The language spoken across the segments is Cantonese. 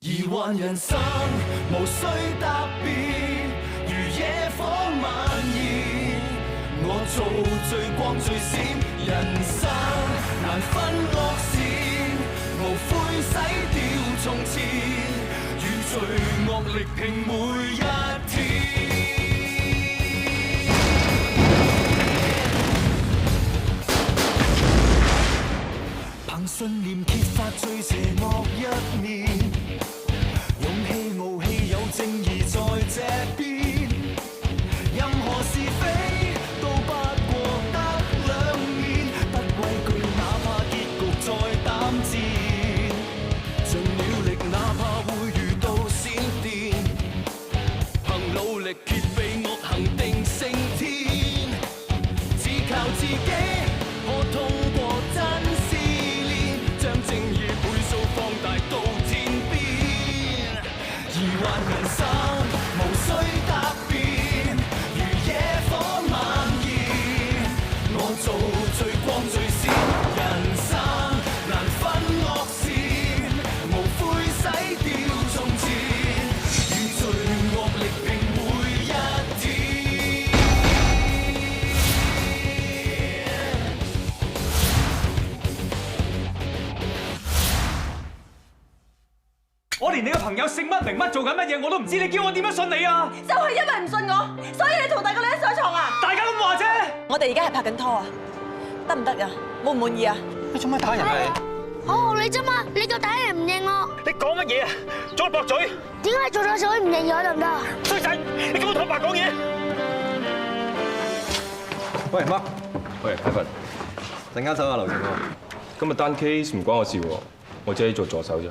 疑幻人生無需特別，如野火蔓延。我做最光最閃，人生難分惡善，無悔洗掉從前，與罪惡力拼每一天。憑信念揭發最邪惡一面。勇氣傲氣有正義在這邊，任何是非都不過得兩面，不畏懼哪怕結局再膽戰，盡了力哪怕會遇到閃電，憑努力揭秘惡行定勝天，只靠自己可通過真試煉，將正義倍數放大到天邊。疑幻人生無需特別，如野火蔓延。我做最光最閃，人生難分惡善，無悔洗掉從前，與罪惡力拼每一天。我連你個朋友姓乜名乜做緊乜嘢我都唔知，你叫我點樣信你啊？就係因為唔信我，所以你同第二個女人上床啊！大家咁話啫。我哋而家係拍緊拖啊，得唔得㗎？滿唔滿意啊？你做咩打人啊你？我學你啫嘛，你夠打人唔認我，你講乜嘢啊？再駁嘴！點解做錯事唔認我得唔得？衰仔，你咁樣同我白講嘢！喂，Mark，喂，Kevin，陣間走下流程喎。今日單 case 唔關我事喎，我只係做助手啫。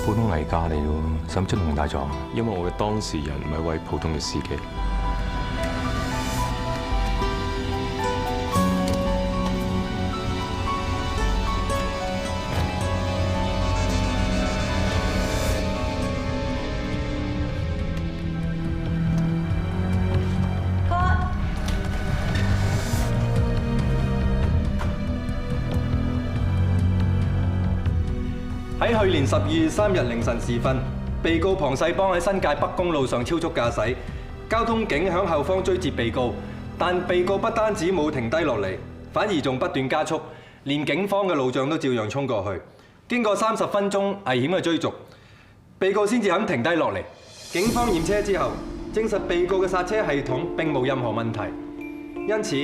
普通危駕嚟喎，使唔使同大狀？因為我嘅當事人唔係一位普通嘅司機。喺去年12月3日凌晨時分，被告龐世邦喺新界北公路上超速駕駛，交通警響後方追截被告，但被告不單止冇停低落嚟，反而仲不斷加速，連警方嘅路障都照樣衝過去。經過30分鐘危險嘅追逐，被告先至肯停低落嚟。警方驗車之後，證實被告嘅剎車系統並無任何問題，因此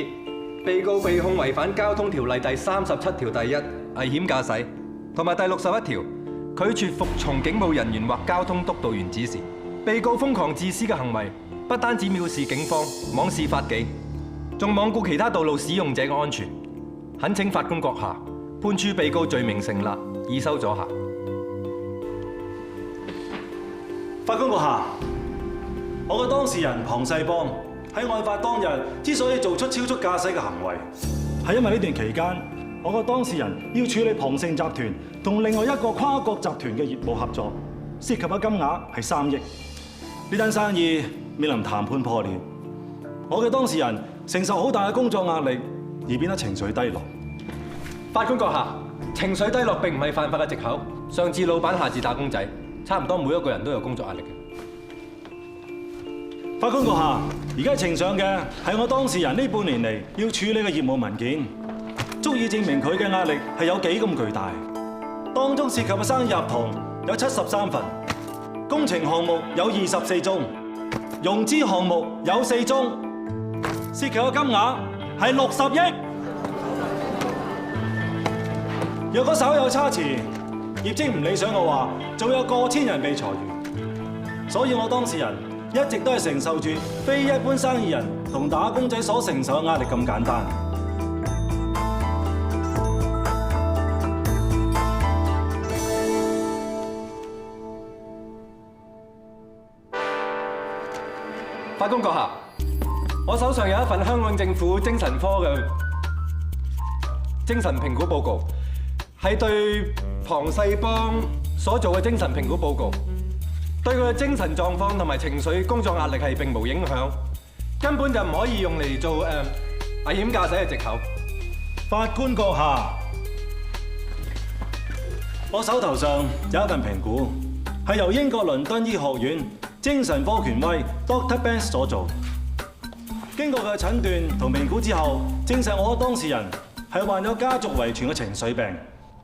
被告被控違反交通條例第37條第1危險駕駛。同埋第61條，拒絕服從警務人員或交通督導員指示。被告瘋狂自私嘅行為，不單止藐視警方、妄視法紀，仲罔顧其他道路使用者嘅安全。懇請法官閣下判處被告罪名成立，已收咗下。法官閣下，我嘅當事人龐世邦喺案發當日之所以做出超速駕駛嘅行為，係因為呢段期間，我個當事人要處理龐盛集團同另外一個跨國集團嘅業務合作，涉及嘅金額係3億。呢單生意面臨談判破裂，我嘅當事人承受好大嘅工作壓力，而變得情緒低落。法官閣下，情緒低落並唔係犯法嘅藉口。上至老闆，下至打工仔，差唔多每一個人都有工作壓力嘅。法官閣下，而家呈上嘅係我當事人呢半年嚟要處理嘅業務文件，足以證明佢嘅壓力係有幾咁巨大。當中涉及嘅生意合同有73份，工程項目有24宗，融資項目有4宗，涉及嘅金額係60億。若果稍有差池，業績唔理想嘅話，就會有過千人被裁員。所以我當事人一直都係承受住非一般生意人同打工仔所承受嘅壓力咁簡單。法官閣下，我手上有一份香港政府精神科嘅精神評估報告，係對龐世邦所做嘅精神評估報告，對佢嘅精神狀況同埋情緒、工作壓力係並無影響，根本就唔可以用嚟做危險駕駛嘅藉口。法官閣下，我手頭上有一份評估，係由英國倫敦醫學院精神科權威 Dr. Banks 所做。經過佢嘅診斷同評估之後，證實我當事人係患有家族遺傳嘅情緒病。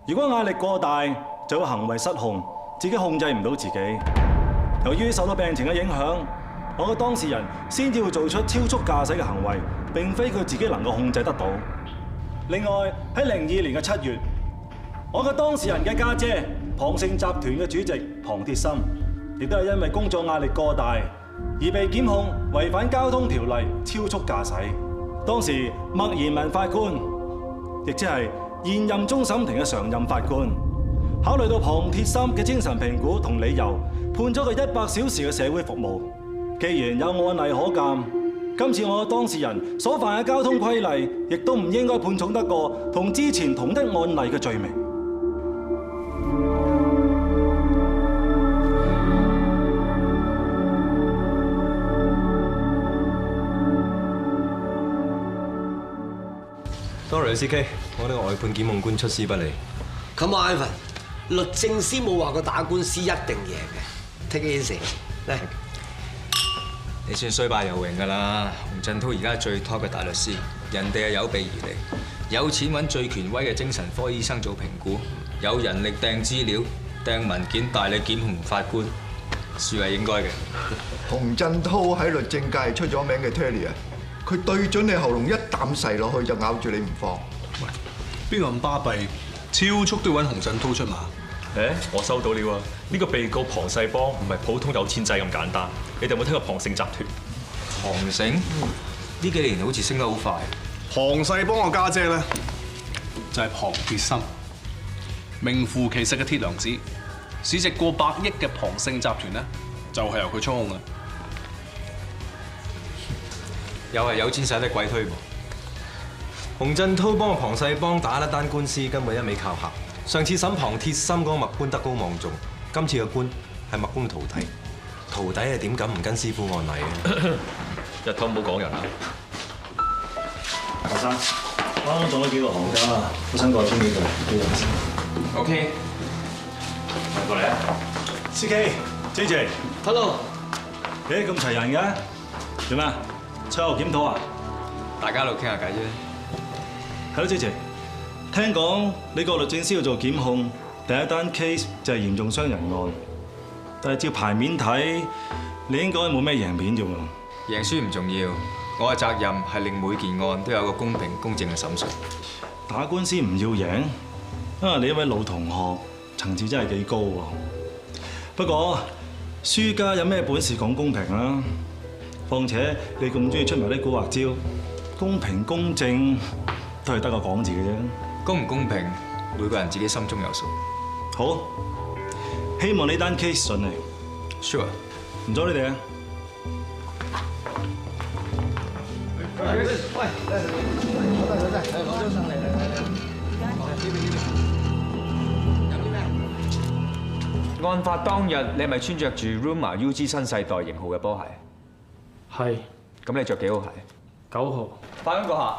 如果壓力過大，就會行為失控，自己控制唔到自己。由於受到病情嘅影響，我嘅當事人先至會做出超速駕駛嘅行為，並非佢自己能夠控制得到。另外喺02年嘅7月，我嘅當事人嘅家姐龐盛集團嘅主席龐鐵心，亦都係因為工作壓力過大而被檢控違反交通條例超速駕駛。當時麥賢文法官，亦即係現任終審庭嘅常任法官，考慮到龐鐵心嘅精神評估同理由，判咗佢100小時嘅社會服務。既然有案例可鑑，今次我嘅當事人所犯嘅交通規例，亦都唔應該判重得過同之前同一案例嘅罪名。Sorry CK， 我呢個外判檢控官出師不利。Come on Ivan， 律政司冇話過打官司一定贏嘅 ，take it easy。嚟，你算衰敗有榮㗎啦！洪振滔而家係最 top 嘅大律師，人哋係有備而嚟，有錢揾最權威嘅精神科醫生做評估，有人力掟資料、掟文件，大力檢控法官，算係應該嘅。洪振滔喺律政界出咗名嘅 Terry 啊！佢對準你喉嚨一啖噬落去就咬住你唔放。喂，邊個咁巴閉？超速都要揾洪振滔出馬？誒，我收到了啊！呢個被告龐世邦唔係普通有錢仔咁簡單。你哋有冇聽過龐盛集團？龐盛呢幾年好似升得好快。龐世邦個家姐咧就係龐鐵心，名副其實嘅鐵娘子，市值過100億嘅龐盛集團咧就係由佢操控嘅。又係有錢使得鬼推磨。洪振滔幫龐世邦打一單官司，根本一味靠嚇。上次審龐鐵心嗰個麥官德高望重，今次嘅官係麥官徒弟。徒弟係點敢唔跟師傅按例嘅？日頭唔好講人啊！學生，我啱啱做咗幾個行家，我想過嚟傾幾句。OK， 過嚟啊 CK、JJ，Hello， 咁齊人嘅，做咩？賽後檢討啊？大家喺度傾下偈啫。係咯 ，JJ， 聽講你個律政司要做檢控，第一單 case 就係嚴重傷人案。但係照牌面睇，你應該冇咩贏面啫喎。贏輸唔重要，我嘅責任係令每件案都有個公平公正嘅審訊。打官司唔要贏，啊！你一位老同學，層次真係幾高喎。不過輸家有咩本事講公平啊？況且你咁中意出埋啲古惑招，公平公正都係得個講字嘅啫。公唔公平，每個人自己心中有數。好。希望呢單 case 順利。Sure， 唔阻你哋啊！案發當日，你係咪穿着住 Ruma UG 新世代型號嘅波鞋？係。咁你着幾號鞋？9號。法官閣下，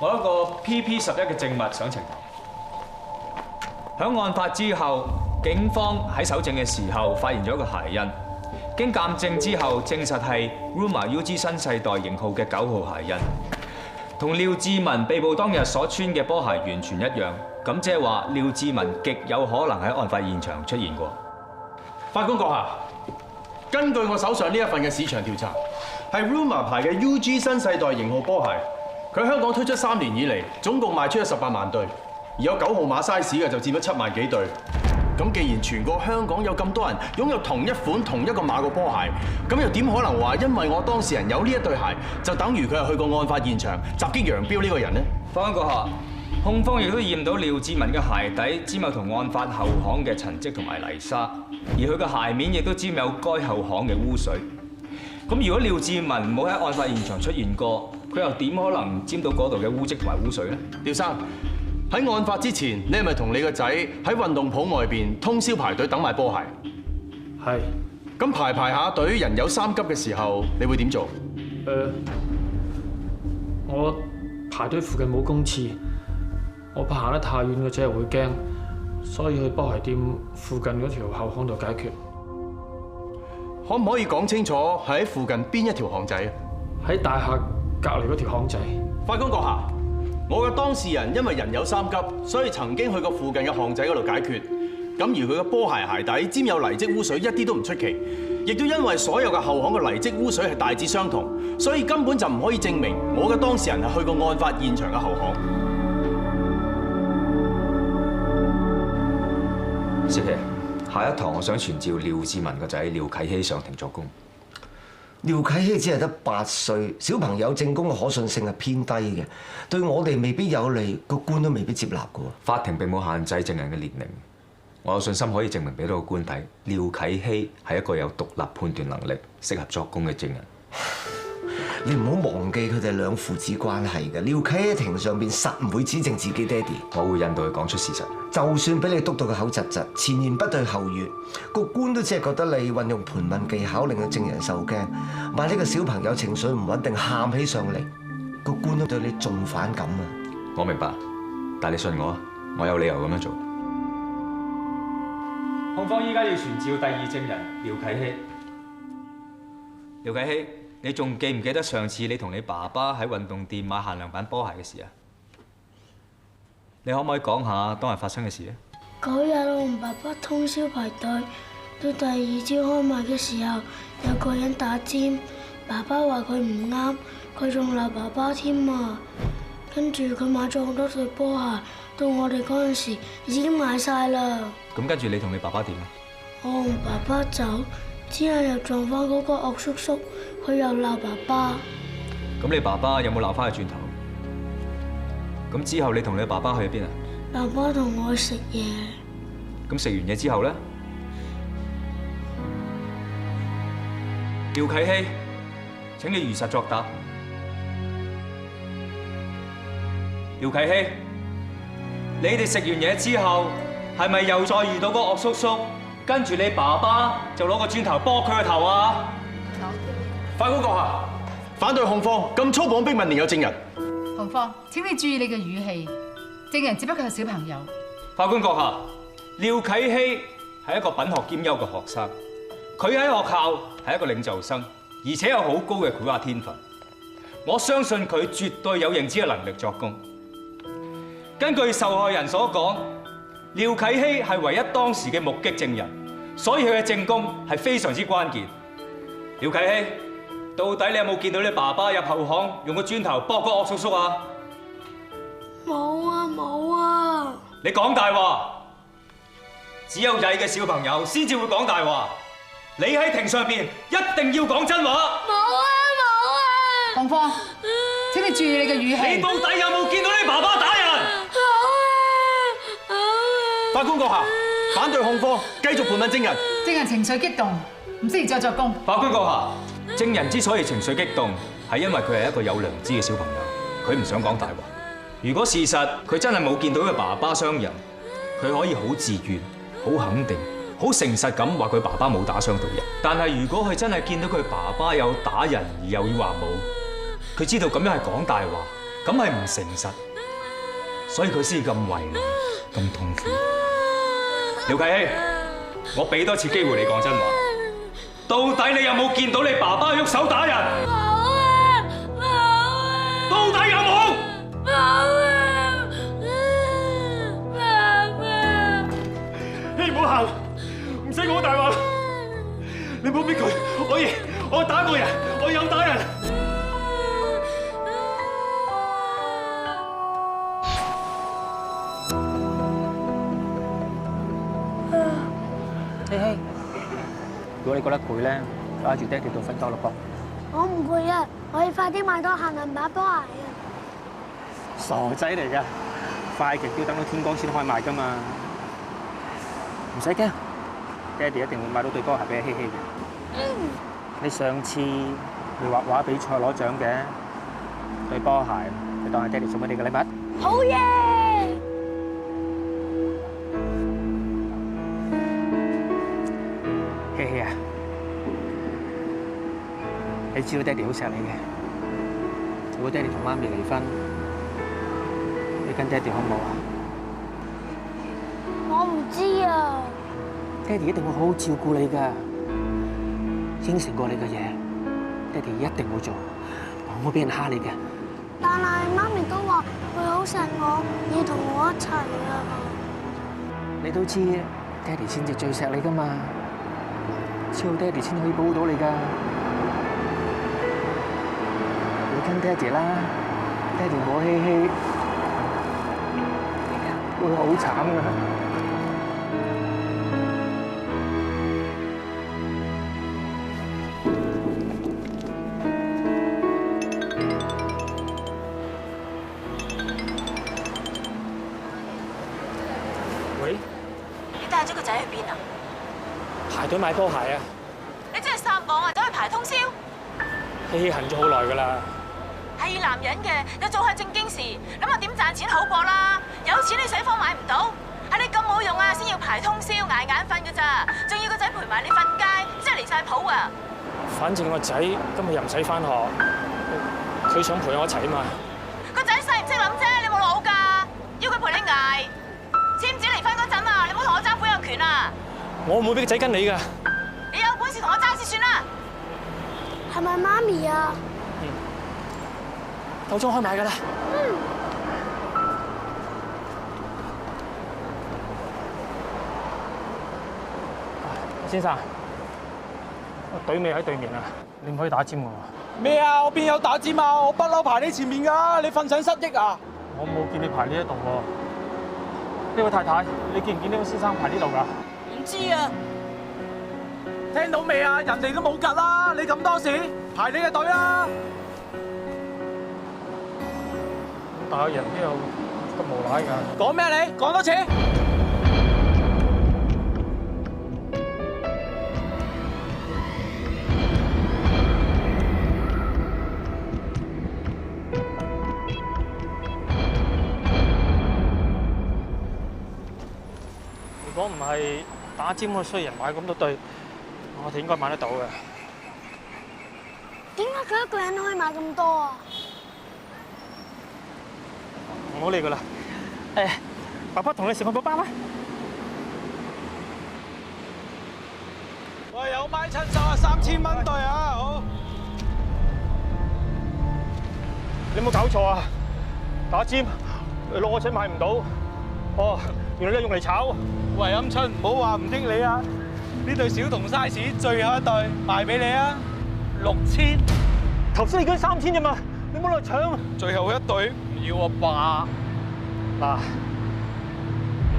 我有一個 PP11嘅證物想呈堂。響案發之後，警方喺搜證嘅時候發現咗一個鞋印，經鑑證之後證實係 Ruma UG 新世代型號嘅9號鞋印，同廖志文被捕當日所穿嘅波鞋完全一樣。咁即係話廖志文極有可能喺案發現場出現過。法官閣下，根據我手上呢一份嘅市場調查，係 Ruma 牌嘅 UG 新世代型號波鞋，佢香港推出3年以嚟，總共賣出咗18萬對，而有9號碼 size 嘅就佔咗7萬幾對。咁既然全個香港有咁多人擁有同一款同一個碼嘅波鞋，咁又點可能話因為我當事人有呢一對鞋，就等於佢係去過案發現場襲擊楊彪呢個人呢？法官閣下，控方亦都驗到廖志文嘅鞋底沾有同案發後巷嘅塵跡同埋泥沙，而佢嘅鞋面亦都沾有該後巷嘅污水。咁如果廖志文冇喺案發現場出現過，佢又點可能沾到嗰度嘅污跡同埋污水呢？廖生，喺案發之前，你係咪同你個仔喺運動鋪外邊通宵排隊等買波鞋？係。咁排下隊，人有3急嘅時候，你會點做？我排排隊附近冇公廁，我怕行得太遠個仔會驚，所以去波鞋店附近嗰條後巷度解決。可唔可以講清楚係喺附近邊一條巷仔啊？喺大廈隔離嗰條巷仔。法官閣下，我嘅當事人因為人有三急，所以曾經去過附近嘅巷仔嗰度解決。咁而佢嘅波鞋鞋底沾有泥漬污水，一啲都唔出奇。亦都因為所有嘅後巷嘅泥漬污水係大致相同，所以根本就唔可以證明我嘅當事人係去過案發現場嘅後巷。小琪，下一堂我想傳召廖志文個仔廖啟希上庭作供。廖啟希只係得8歲，小朋友證供嘅可信性係偏低嘅，對我哋未必有利，個官都未必接納嘅。法庭並冇限制證人嘅年齡，我有信心可以證明俾到個官睇，廖啟希係一個有獨立判斷能力、適合作供嘅證人。你唔好忘記佢哋兩父子關係嘅。廖啟希喺庭上邊實唔會指證自己爹哋，我會引導佢講出事實。就算俾你督到個口窒窒，前言不對後語，個官都只係覺得你運用盤問技巧令到證人受驚。萬一個小朋友情緒唔穩定，喊起上嚟，個官都對你仲反感啊！我明白，但你信我，我有理由咁樣做。控方依家要傳召第二證人廖啟希。廖啟希，你仲記唔記得上次你同你爸爸喺運動店買限量版波鞋嘅事啊？你可唔可以講下當日發生嘅事咧？嗰日我同爸爸通宵排隊，到第二朝開賣嘅時候，有個人打尖，爸爸話佢唔啱，佢仲鬧爸爸添啊！跟住佢買咗好多對波鞋，到我哋嗰陣時已經買晒啦。咁跟住你同你爸爸點啊？我同爸爸走，之後又撞翻嗰個惡叔叔，佢又鬧爸爸。咁你爸爸有冇鬧翻佢轉頭？咁之後你同你爸爸去邊啊？爸爸同我去食嘢。咁食完嘢之後咧？廖啟希，請你如實作答。廖啟希，你哋食完嘢之後，係咪又再遇到嗰個惡叔叔？跟住你爸爸就攞個磚頭剝佢個頭啊！法官閣下，反對控方咁粗暴逼問連有證人。控方，請你注意你嘅語氣，證人只不過係小朋友。法官閣下，廖啟希係一個品學兼優嘅學生，佢喺學校係一個領袖生，而且有好高嘅繪畫天分。我相信佢絕對有認知嘅能力作供。根據受害人所講，廖啟希係唯一當時嘅目擊證人，所以佢嘅證供係非常之關鍵。廖啟希，到底你有冇見到你爸爸入後巷用個磚頭剝個惡叔叔啊？冇啊，冇啊！你講大話，只有曳嘅小朋友先至會講大話。你喺庭上邊一定要講真話。冇啊，冇啊！控方，請你注意你嘅語氣。你到底有冇見到你爸爸打人？法官閣下，反對控方繼續盤問證人。證人情緒激動，唔適宜再作供。法官閣下，證人之所以情緒激動，係因為佢係一個有良知嘅小朋友，佢唔想講大話。如果事實佢真係冇見到佢爸爸傷人，佢可以好自願、好肯定、好誠實咁話佢爸爸冇打傷到人。但係如果佢真係見到佢爸爸有打人而又要話冇，佢知道咁樣係講大話，咁係唔誠實，所以佢先咁為難、咁痛苦。廖啟希，我俾多次機會你講真話，到底你有冇見到你爸爸喐手打人？冇啊！冇啊！到底有冇？冇啊！爸爸，你唔好行，唔使講大話，你唔好逼佢，我打過人，我有打人。希希，如果你覺得攰咧，拉住爹哋度瞓覺咯噃。我唔攰啊，我要快啲買到限量版波鞋啊！傻仔嚟㗎，快極都要等到天光先開賣㗎嘛。唔使驚，爹哋一定會買到對波鞋俾希希嘅。你上次你畫畫比賽攞獎嘅對波鞋，你當係爹哋送俾你嘅禮物。好嘢！希希啊，你知道爹哋好錫你嘅。如果爹哋同媽咪離婚，你跟爹哋好唔好啊？我唔知啊。爹哋一定會好好照顧你㗎，應承過你嘅嘢，爹哋一定會做，我唔會俾人蝦你嘅。但係媽咪都話佢好錫我，要同我一齊啊。你都知，爹哋先至最錫你㗎嘛，只有爹哋先可以保護到你㗎。你跟爹哋啦，爹哋和希希會好慘㗎。喂？你帶咗個仔去邊啊？排隊買波鞋啊！你真係撒網啊！走去排通宵？希希行咗好耐㗎啦。係男人嘅，有做下正經事，諗下點賺錢好過啦。有錢你水貨買唔到，係你咁冇用啊，先要排通宵捱眼瞓㗎咋，仲要個仔陪埋你瞓街，真係離晒譜啊！反正個仔今日又唔使返學，佢想陪我一齊啊嘛。個仔細唔識諗啫，你冇腦㗎，要佢陪你捱。知唔知離婚嗰陣啊，你唔好同我爭撫養權啊！我唔會俾個仔跟你㗎。你有本事同我爭先算啦。係咪媽咪啊？夠鐘開賣㗎啦。先生，我隊尾喺對面啊，你唔可以打尖我。咩啊？我邊有打尖啊？我不嬲排你前面㗎，你瞓醒失憶啊？我冇見你排呢一度喎。呢位太太，你見唔見呢位先生排呢度㗎？唔知啊。聽到未啊？人哋都冇㗎啦，你咁多事，排你嘅隊啦。咁大人邊有咁無賴㗎？講咩你？講多次。如果唔係打尖個衰人買咁多對，我哋應該買得到嘅。點解佢一個人可以買咁多啊？唔好理佢啦。誒，爸爸同你食漢堡包啦。喂，有買親手啊，3000蚊對啊，好。你有冇搞錯啊？打尖，攞我錢買唔到。哦，原來你係用嚟炒。喂，鵪鶉，唔好話唔應你啊！呢對小童 size 最後一對賣俾你啊，6000。頭先你講3000啫嘛，你冇落搶。最後一對唔要啊爸。嗱，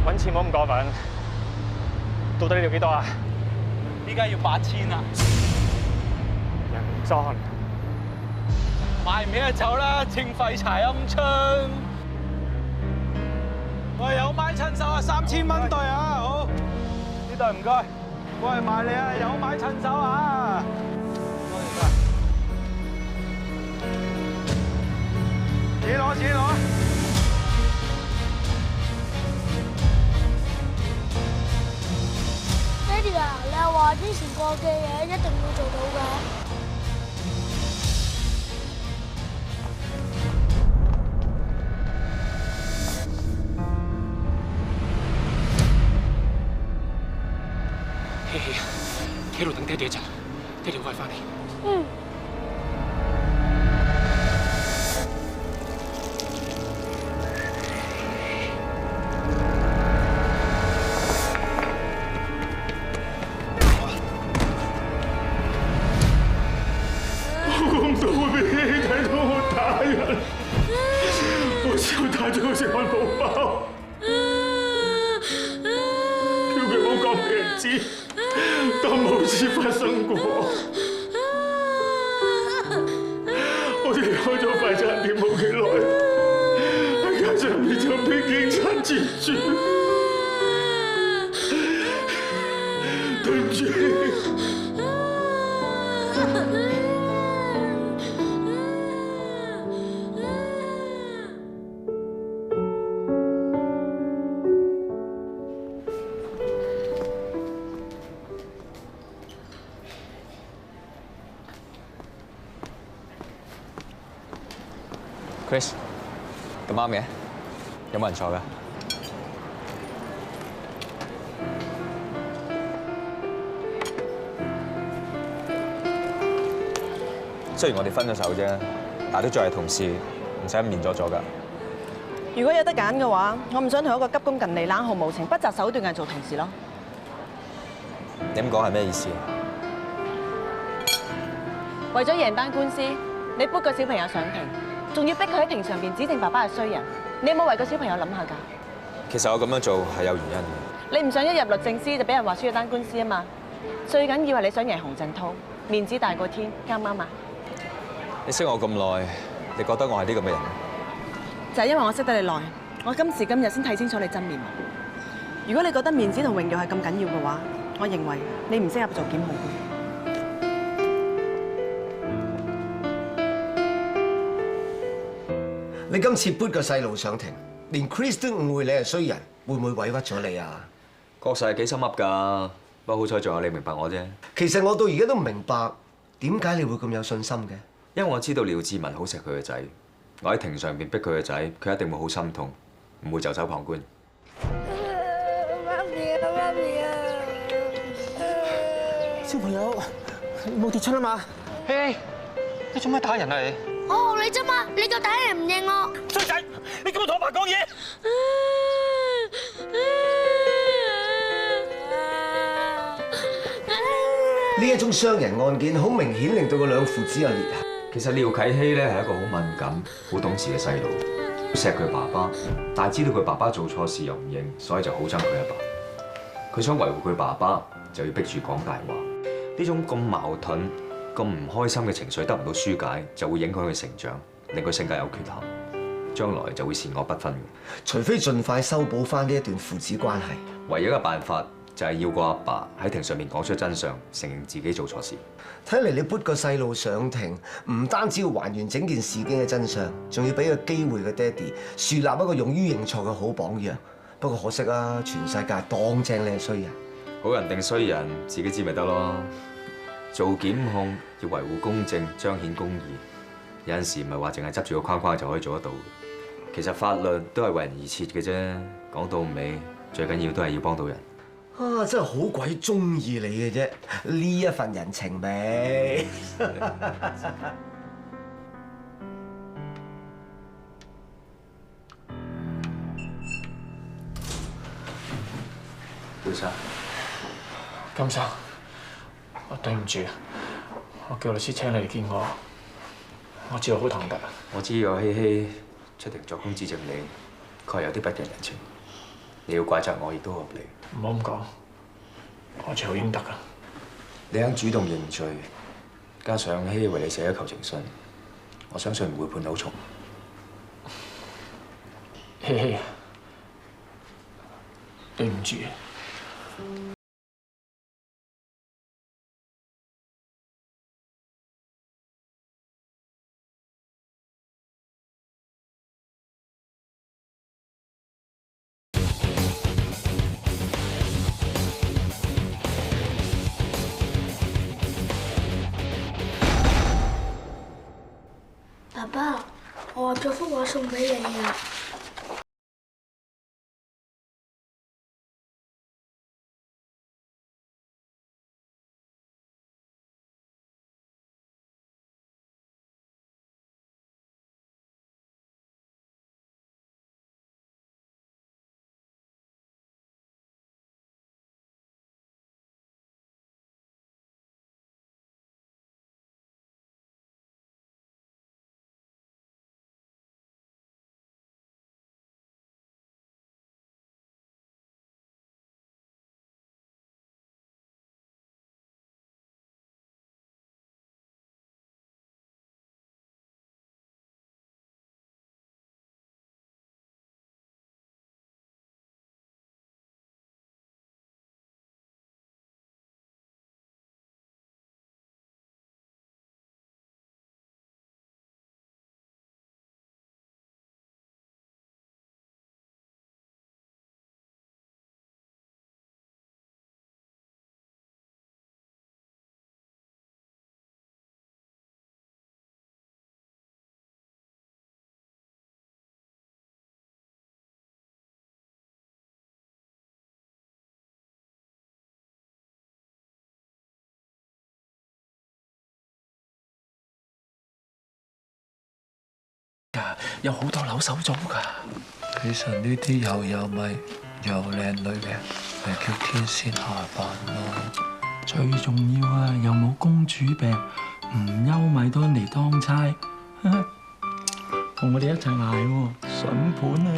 揾錢唔好咁過分。到底你要幾多啊？依家要8000啊！人裝。買唔起就走啦，正廢柴鵪鶉。喂，有買親手啊，3000蚊對啊，好。呢對唔該。喂，賣你啊，有買親手啊。多謝晒。錢攞，錢攞。爹哋啊，你又話之前過嘅嘢一定要做到嘅。喺度等爹哋一陣，爹哋好快翻嚟。嗯。我唔想會俾希希睇到我打人，我只會帶咗佢食漢堡包，叫佢唔好講俾人知。當冇事發生過，我哋離開咗快餐店冇幾耐，喺街上面就俾警察截住，對唔住。Chris，咁啱嘅。有冇人坐㗎？雖然我哋分咗手啫，但係都仲係同事，唔使咁面阻阻㗎。如果有得揀嘅話，我唔想同一個急功近利、冷酷無情、不擇手段嘅人做同事咯。你咁講係咩意思？為咗贏單官司，你逼個小朋友上庭，仲要逼佢喺庭上邊指證爸爸係衰人，你有冇為個小朋友諗下㗎？其實我咁樣做係有原因嘅。你唔想一入律政司就俾人話輸咗單官司啊嘛？最緊要係你想贏洪振濤，面子大過天，啱唔啱啊？你識我咁耐，你覺得我係呢咁嘅人？就係因為我識得你耐，我今時今日先睇清楚你真面目。如果你覺得面子同榮耀係咁緊要嘅話，我認為你唔適合做檢控官。你今次撥個細路上庭，連 Chris 都誤會你係衰人，會唔會委屈咗你啊？確實係幾心噏㗎，不過好彩仲有你明白我啫。其實我到而家都唔明白點解你會咁有信心嘅。因為我知道廖志文好錫佢個仔，我喺庭上邊逼佢個仔，佢一定會好心痛，唔會袖手旁觀。媽咪啊，媽咪啊！小朋友，你冇跌親啊嘛？嘿，你做咩打人啊你？我學你啫嘛，你夠打人唔認我。衰仔，你咁樣同我爸講嘢！呢一宗傷人案件好明顯令到個兩父子有裂痕。其實廖啟希咧係一個好敏感、好懂事嘅細路，錫佢爸爸，但係知道佢爸爸做錯事又唔認，所以就好憎佢阿爸。佢想維護佢爸爸，就要逼住講大話。呢種咁矛盾、咁唔開心嘅情緒得唔到疏解，就會影響佢成長，令佢性格有缺陷，將來就會善惡不分。除非盡快修補翻呢一段父子關係，唯一嘅辦法就係要個阿爸喺庭上面講出真相，承認自己做錯事。睇嚟你撥個細路上庭，唔單止要還原整件事件嘅真相，仲要俾個機會個爹哋樹立一個勇於認錯嘅好榜樣。不過可惜啊，全世界當正你係衰人。好人定衰人，自己知咪得咯。做檢控要維護公正，彰顯公義。有陣時唔係話淨係執住個框框就可以做得到。其實法律都係為人而設嘅啫。講到尾，最緊要都係要幫到人。啊！真係好鬼中意你嘅啫，呢一份人情味。廖生，金生，我對唔住，我叫律師請你嚟見我，我知道好疼㗎。我知有希希出庭作供指證你，確有啲不近人情。你要怪責我亦都合理。唔好咁講，我罪有應得㗎。你肯主動認罪，加上希希為你寫咗求情信，我相信唔會判好重。希希，對唔住。爸爸，我畫咗幅畫送俾你啊！有好多樓手租㗎。其實呢啲又有米又靚女嘅，咪叫天仙下凡咯。最重要啊，又冇公主病，唔憂米多人嚟當差，同我哋一齊捱喎，筍盤啊！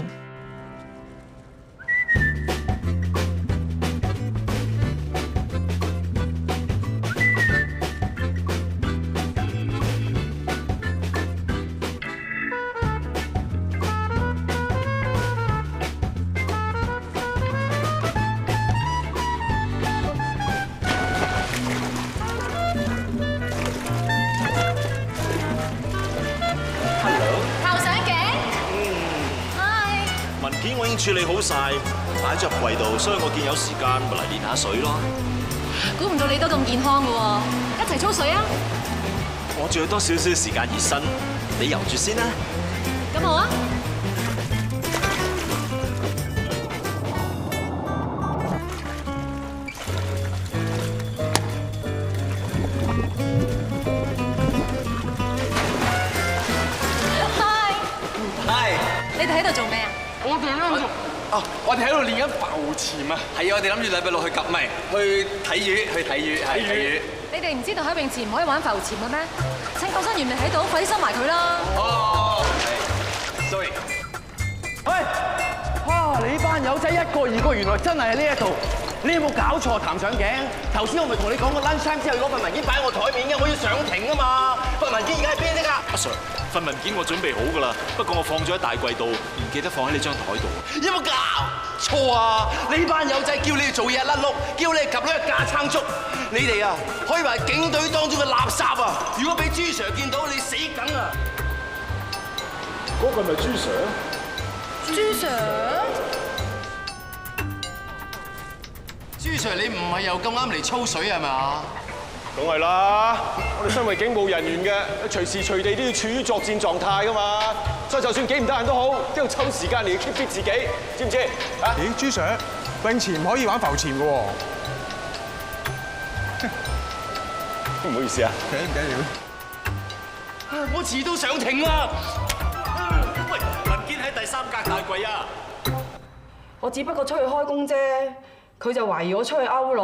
處理好晒，擺咗入櫃度，所以我見有時間咪嚟練下水咯。估唔到你都咁健康嘅喎，一齊操水啊！我仲要多少少時間熱身，你游住先啦。咁好啊！Hi， 你哋喺度做咩啊？我哋喺度練緊浮潛啊！係啊，我哋諗住禮拜六去夾咪去睇魚，係睇魚。你哋唔知道喺泳池唔可以玩浮潛嘅咩？趁救生員未喺度，快啲收埋佢啦！哦 ，sorry。喂，哇！你班友仔一個二個原來真係喺呢一度，你有冇搞錯譚上鏡？頭先我咪同你講過 lunch time之後攞份文件擺喺我台面嘅，我要上庭啊嘛！份文件而家喺邊㗎？阿 Sir， 份文件我準備好㗎啦，不過我放咗喺大櫃度，唔記得放喺你張台度。有冇搞錯啊？你班友仔叫你哋做嘢甩碌，叫你哋及呢個架撐竹，你哋啊可以話係警隊當中嘅垃圾啊！如果俾朱 Sir 見到，你死梗啊！嗰個係咪朱 Sir？ 朱 Sir？ 朱 Sir， 你唔係又咁啱嚟操水係咪啊？梗係啦，我哋身為警務人員嘅，隨時隨地都要處於作戰狀態噶嘛。所以就算幾唔得閒都好，都要抽時間嚟 keep fit 自己，知唔知？啊？咦，朱 Sir， 泳池唔可以玩浮潛嘅喎。唔好意思啊。唔緊要。我遲都上庭啦。喂，文件喺第3格大櫃啊！我只不過出去開工啫，佢就懷疑我出去勾佬，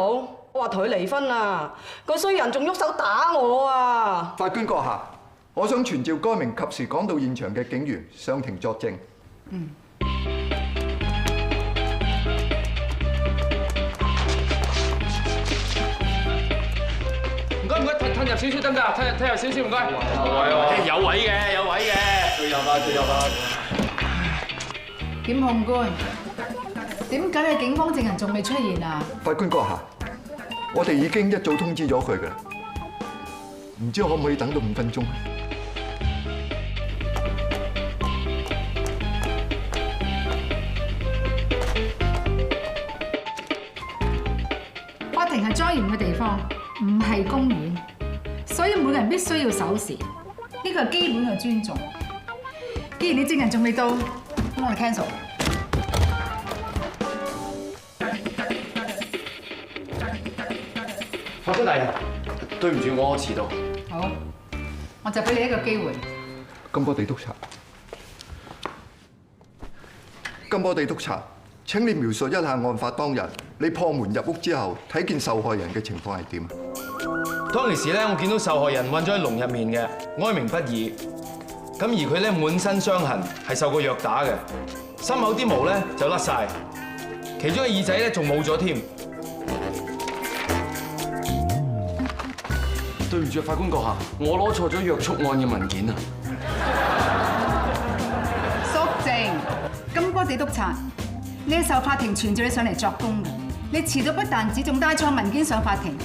我話同佢離婚啊！個衰人仲喐手打我啊！法官閣下，我想傳召該名及時趕到現場嘅警員上庭作證。嗯。唔該，褪入少少得唔得？褪入少少唔該。有位嘅，有位嘅。最入啦，最入啦。檢控官，點解你警方證人仲未出現啊？法官閣下，我哋已經一早通知咗佢㗎啦，唔知可唔可以等到5分鐘？法庭係莊嚴嘅地方，唔係公園，所以每個人必須要守時，呢個係基本嘅尊重。既然你證人仲未到，咁我哋 cancel。法官大人，對唔住，我遲到。好，我就俾你一個機會。金波地督察，金波地督察，請你描述一下案發當日你破門入屋之後睇見受害人嘅情況係點？當其時咧，我見到受害人韞咗喺籠入面嘅，哀鳴不已。咁而佢咧滿身傷痕，係受過虐打嘅，心口啲毛咧就甩晒，其中嘅耳仔咧仲冇咗添。對唔住，法官閣下，我攞錯咗約束案嘅文件啊！肅靜，金波地督察，你係受法庭傳召你上嚟作供嘅，你遲到不但止，仲帶錯文件上法庭。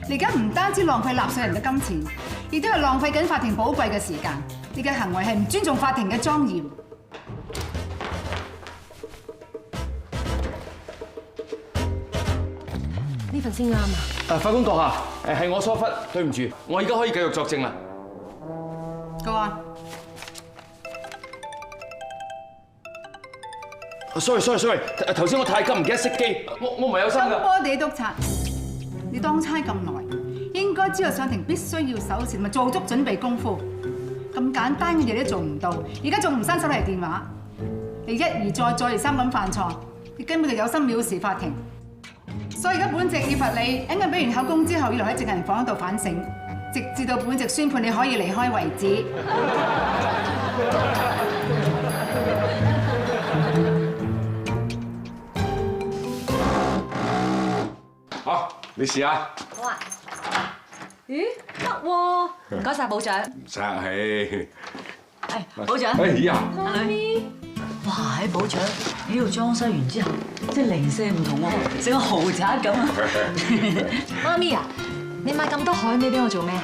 你而家唔單止浪費納稅人嘅金錢，亦都係浪費緊法庭寶貴嘅時間。你嘅行為係唔尊重法庭嘅莊嚴。呢份先啱啊！法官閣下，係我疏忽，對唔住，我而家可以繼續作證啦。Go on。Sorry， 頭先我太急唔記得熄機，我唔係有心㗎。金波地督察，你當差咁耐，應該知道上庭必須要守時，同埋做足準備功夫。咁咁簡單嘅嘢都做唔到，而家仲唔伸手嚟電話？你一而再，再而三咁犯錯，你根本就有心藐視法庭。所以而家本席要罰你，應該俾完口供之後，要留喺證人房度反省，直至到本席宣判你可以離開為止。好，你試下。好啊。咦，得喎！唔該晒，保長。唔使客氣。係，保長。哎呀！阿咪。哇！喺保長呢度裝修完之後，即係零舍唔同喎，成個豪宅咁啊！媽咪啊，你買咁多海味俾我做咩？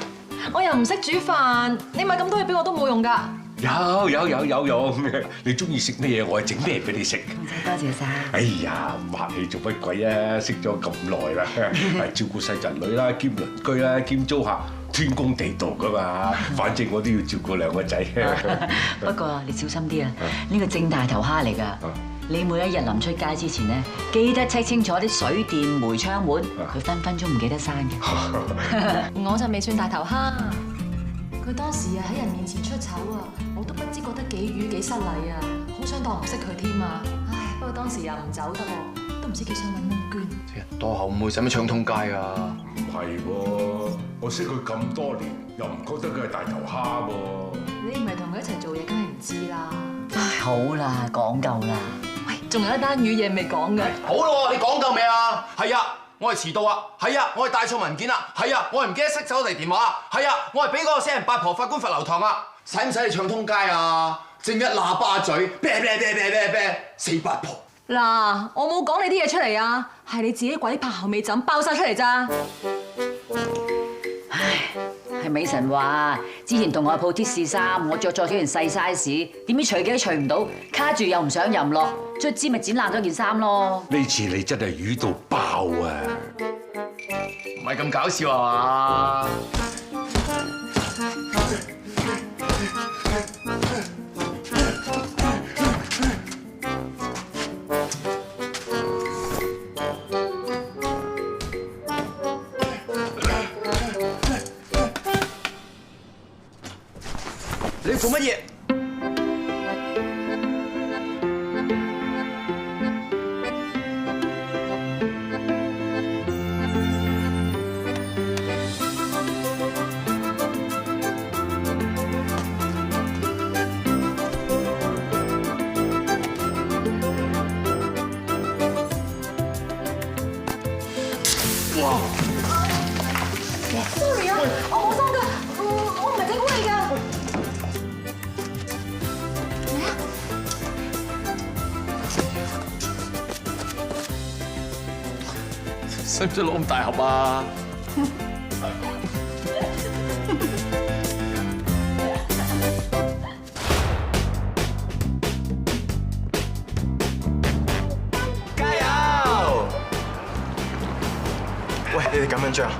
我又唔識煮飯，你買咁多嘢俾我都冇用㗎。有用，你中意食咩嘢，我係整咩俾你食。多謝晒。哎呀，唔客氣做乜鬼啊？識咗咁耐啦，係照顧細侄女啦，兼鄰居啦，兼租客，天公地道噶嘛。反正我都要照顧兩個仔。不過你小心啲啊，呢個正大頭蝦嚟㗎。你每一日臨出街之前咧，記得 check 清楚啲水電煤窗門，佢分分鐘唔記得閂嘅。我就未算大頭蝦。佢當時啊喺人面前出醜啊，我都不知覺得幾瘀幾失禮啊，好想當唔識佢添啊！唉，不過當時又唔走得喎，都唔知幾想揾蚊捐。人多口妹使乜搶通街啊？唔係喎，我識佢咁多年，又唔覺得佢係大頭蝦喎。你唔係同佢一齊做嘢，梗係唔知啦。唉，好啦，講夠啦。喂，仲有一單瘀嘢未講嘅。好咯，你講夠未啊？係啊。我係遲到啊！係啊，我係帶錯文件啊！係啊，我係唔記得熄手提電話啊！係啊，我係俾嗰個死人八婆法官罰留堂啊！使唔使你唱通街啊？正一喇叭嘴，啤死八婆！嗱，我冇講你啲嘢出嚟啊，係你自己鬼拍後尾枕爆晒出嚟咋！唉，係美神話之前同我去鋪貼試衫，我着咗件細 size，點知除幾都除唔到，卡住又唔上又唔落。卒之咪剪爛咗件衫咯！呢次你真係瘀到爆啊！唔係咁搞笑啊嘛！你做乜嘢？Sorry 啊，我冇心㗎，我唔係整蠱你㗎。使唔使攞咁大盒啊？加油！喂，你哋咁緊張？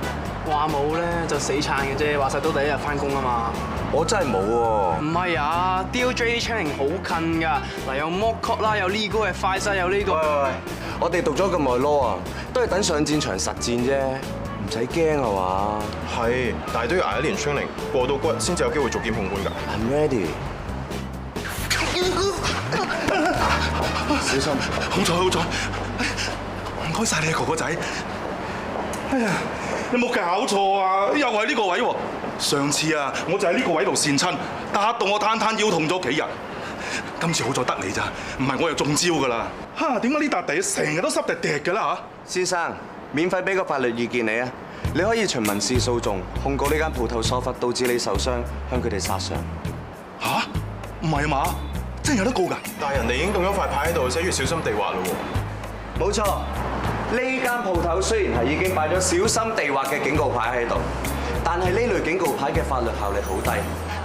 話冇咧就死撐嘅啫，話晒都第一日翻工啊嘛。我真係冇喎。唔係啊 ，DOJ training 好近㗎，嗱有 mock court 啦，有 legal advice 有呢個。喂，我哋讀咗咁耐 law 啊，都係等上戰場實戰啫，唔使驚啊嘛。係，但係都要捱一年 training，過到骨先至有機會做檢控官㗎。I'm ready。小心，好彩，唔該晒你啊，哥哥仔。哎呀！有冇搞錯啊？又係呢個位喎！上次啊，我就喺呢個位度跣親，打到我攤腰痛咗幾日。今次好在得你咋，唔係我又中招㗎啦！嚇，點解呢笪地成日都濕滴滴㗎啦嚇？先生，免費俾個法律意見你啊！你可以循民事訴訟控告呢間鋪頭疏忽導致你受傷，向佢哋殺傷。嚇？唔係嘛？真係有得告㗎？但係人哋已經動咗塊牌喺度，寫住小心地滑嘞喎。冇錯。呢間鋪頭雖然係已經擺咗小心地滑嘅警告牌喺度，但係呢類警告牌嘅法律效力好低，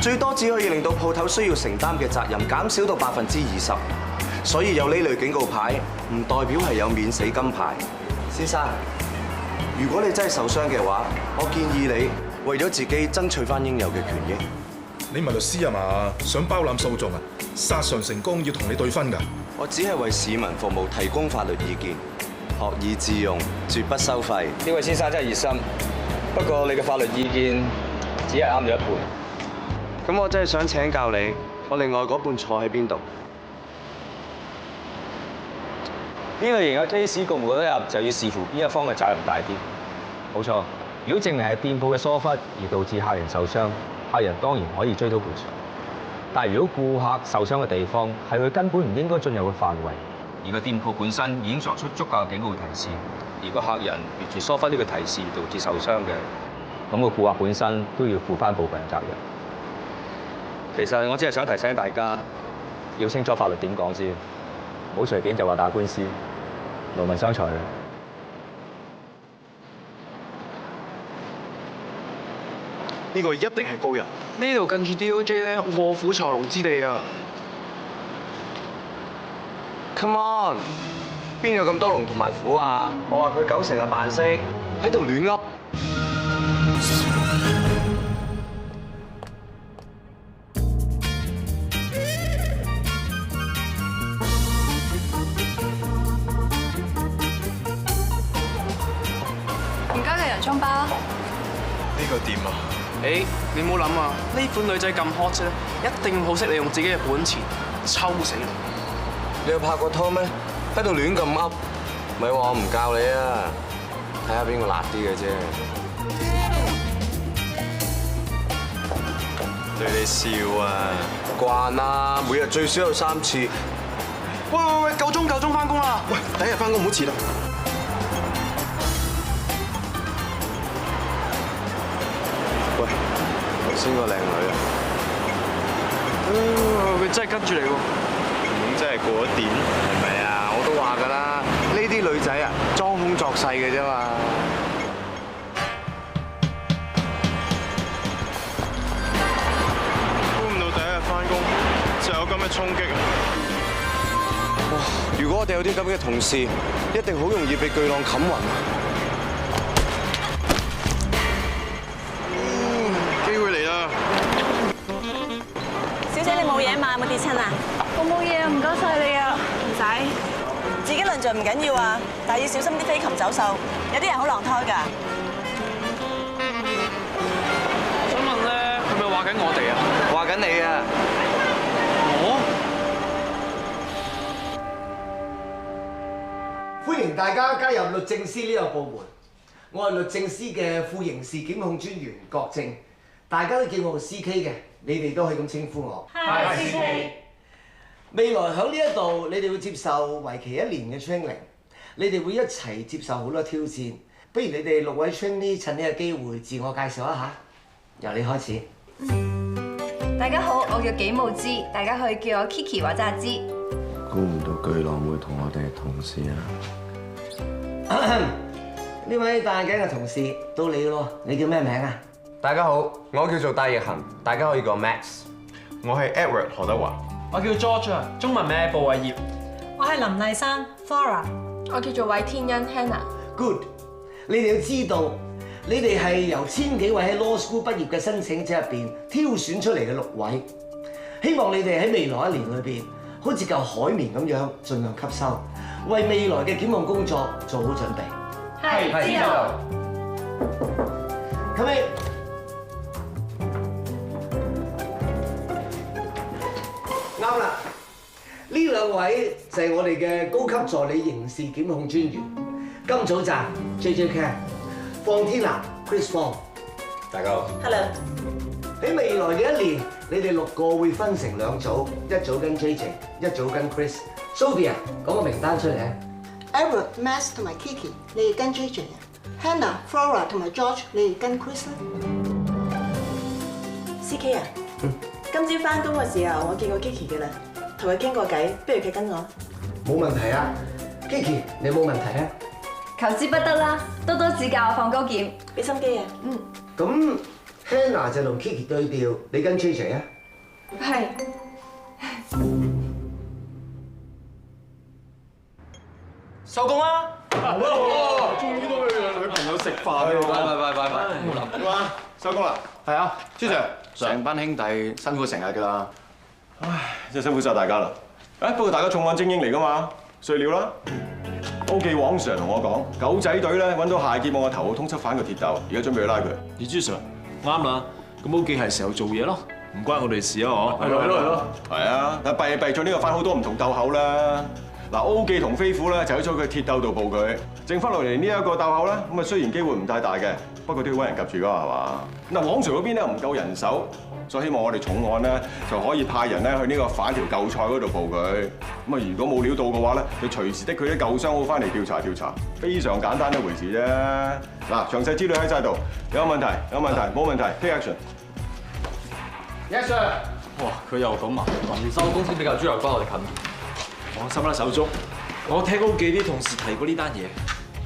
最多只可以令到鋪頭需要承擔嘅責任減少到20%。所以有呢類警告牌唔代表係有免死金牌。先生，如果你真係受傷嘅話，我建議你為咗自己爭取翻應有嘅權益。你唔係律師啊嘛？想包攬訴訟啊？殺上成功要同你對分㗎。我只係為市民服務，提供法律意見。學以致用，絕不收費。呢位先生真係熱心，不過你嘅法律意見只係啱咗一半。咁我真係想請教你，我另外嗰半坐喺邊度？呢類型嘅 case 告唔告得入，就要視乎邊一方嘅責任大啲。冇錯，如果證明係店鋪嘅疏忽而導致客人受傷，客人當然可以追討賠償。但係如果顧客受傷嘅地方係佢根本唔應該進入嘅範圍，而個店鋪本身已經作出足夠嘅警告提示，而個客人完全疏忽呢個提示導致受傷嘅，咁個顧客本身都要負翻部分責任。其實我只係想提醒大家，要清楚法律點講先，唔好隨便就話打官司，勞民傷財嘅。呢個一定係高人。呢度近住 DOJ 咧，臥虎藏龍之地啊 ！Come on， 邊有咁多龍同埋虎啊？我話佢90%係扮色，喺度亂噏。而家嘅洋葱包。呢個點啊？你唔好諗啊！呢款女仔咁 hot 啫，一定好識利用自己嘅本錢，抽死你！你有拍過拖咩？喺度亂咁噏，咪話我唔教你啊！睇下邊個辣啲嘅啫。對你笑啊！慣啦，每日最少有3次。喂，夠鐘翻工啦！喂，第一日翻工唔好遲啦。喂，頭先個靚女啊！佢真係跟住你喎。咁真係過咗點，係咪啊？我都話㗎啦，呢啲女仔啊，裝腔作勢嘅啫嘛。估唔到第一日翻工就有咁嘅衝擊啊！哇！如果我哋有啲咁嘅同事，一定好容易被巨浪冚暈啊！機會嚟啦！小姐，你冇嘢嘛？有冇跌親啊？我冇嘢啊，唔該晒你啊。唔使，自己論盡唔緊要啊，但係要小心啲飛禽走獸，有啲人好狼胎㗎。想問咧，係咪話緊我哋啊？話緊你啊！歡迎大家加入律政司呢個部門，我係律政司嘅副刑事檢控專員郭正，大家都叫我 CK 嘅，你哋都可以咁稱呼我。係 CK。未來喺呢一度，你哋會接受為期1年嘅 training， 你哋會一齊接受好多挑戰。不如你哋6位 trainee 趁呢個機會自我介紹一下，由你開始。大家好，我叫紀慕姿，大家可以叫我 Kiki 或者阿芝。估唔到巨浪會同我哋係同事啊！呢位戴眼鏡嘅同事到你咯，你叫咩名啊？大家好，我叫做戴奕恒，大家可以叫我 Max。我係 Edward 何德華。我叫 George 啊，中文名布偉業。我係林麗珊 Flora， 我叫做韋天恩 Hannah。Good， 你哋要知道，你哋係由1000幾位喺 Law School 畢業嘅申請者入邊挑選出嚟嘅6位，希望你哋喺未來1年裏邊，好似嚿海綿咁樣，盡量吸收，為未來嘅檢控工作做好準備。係，知道。咁你啱啦，呢2位就係我哋嘅高級助理刑事檢控專員，金祖澤 JJ Cat， 放天南 Chris Fong。大家好。Hello。喺未來嘅1年，你哋6個會分成2組，一組跟 JJ， 一組跟 Chris。Sophia， 講個名單出嚟啊 ！Edward、Max 同埋 Kiki， 你哋跟 JJ 啊 ？Hannah、Flora 同埋 George， 你哋跟 Chris 咧 CK 啊，今朝翻工嘅時候，我見過 Kiki 嘅啦，同佢傾過偈，不如佢跟我。冇問題啊 ，Kiki， 你有冇問題啊？求之不得啦，多多指教，放高劍，俾心機啊。咁 Hannah 就同 Kiki 對調，你跟 JJ 啊？係。收工啦！終於都去女朋友食飯喎！拜。點啊？收工啦！係啊，朱 Sir，成班兄弟辛苦成日㗎啦。唉，真係辛苦晒大家啦！不過大家重案精英嚟㗎嘛，碎料啦。O記黃 Sir 同我講，狗仔隊咧揾到械劫案嘅頭號通緝犯個鐵竇，而家準備去拉佢。而朱 Sir 啱啦，咁 O記係時候做嘢咯。唔關我哋事啊！我係咯。係啊，但弊咗呢個犯好多唔同鬥口啦。嗱，O記同飛虎咧就喺咗佢鐵鬥度報佢，剩翻落嚟呢一個鬥口咧，咁啊雖然機會唔太大嘅，不過都要揾人夾住㗎係嘛？嗱，黃 Sir 嗰邊咧唔夠人手，所以希望我哋重案咧就可以派人咧去呢個反條舊菜嗰度報佢。咁啊，如果冇料到嘅話咧，就隨時的佢啲舊傷好翻嚟調查，非常簡單一回事啫。嗱，詳細資料喺晒度，有問題，冇問題 ，take action。Yes sir。哇，佢又咁啊！民收公司比較豬油關我哋近。放心啦，手足，我聽屋企啲同事提過呢單嘢。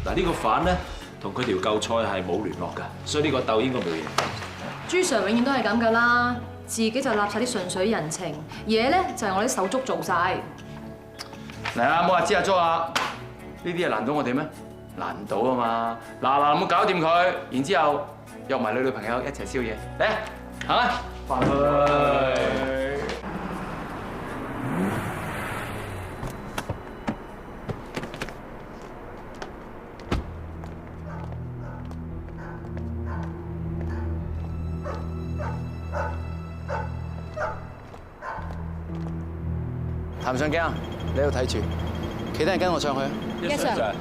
嗱，呢個犯咧同佢條舊菜係冇聯絡㗎，所以呢個竇應該冇嘢。朱 Sir 永遠都係咁㗎啦，自己就立晒啲順水人情，嘢咧就係我啲手足做晒。嚟啊，冇話知阿 Jo 啊，呢啲嘢難到我哋咩？難唔到啊嘛！嗱，咁搞掂佢，然之後約埋女朋友一齊宵夜，嚟行啊！翻去。譚尚京，你喺度睇住，其他人跟我上去啊！ Yes sir。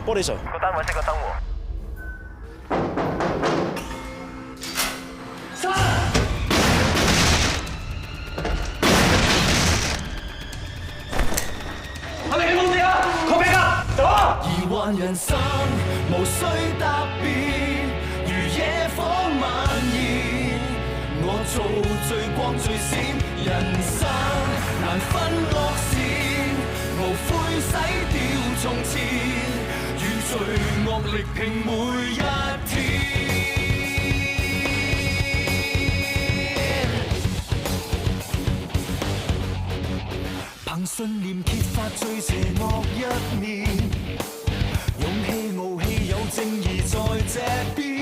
玻璃水個單位熄個燈喎。我哋起冇事啊！靠邊啊！走啊！疑幻人生無需答辯，如野火蔓延。我做最光最閃，人生難分惡善，無悔洗掉從前。最惡力拼每一天，憑信念揭發最邪惡一面，勇氣傲氣有正義在這邊。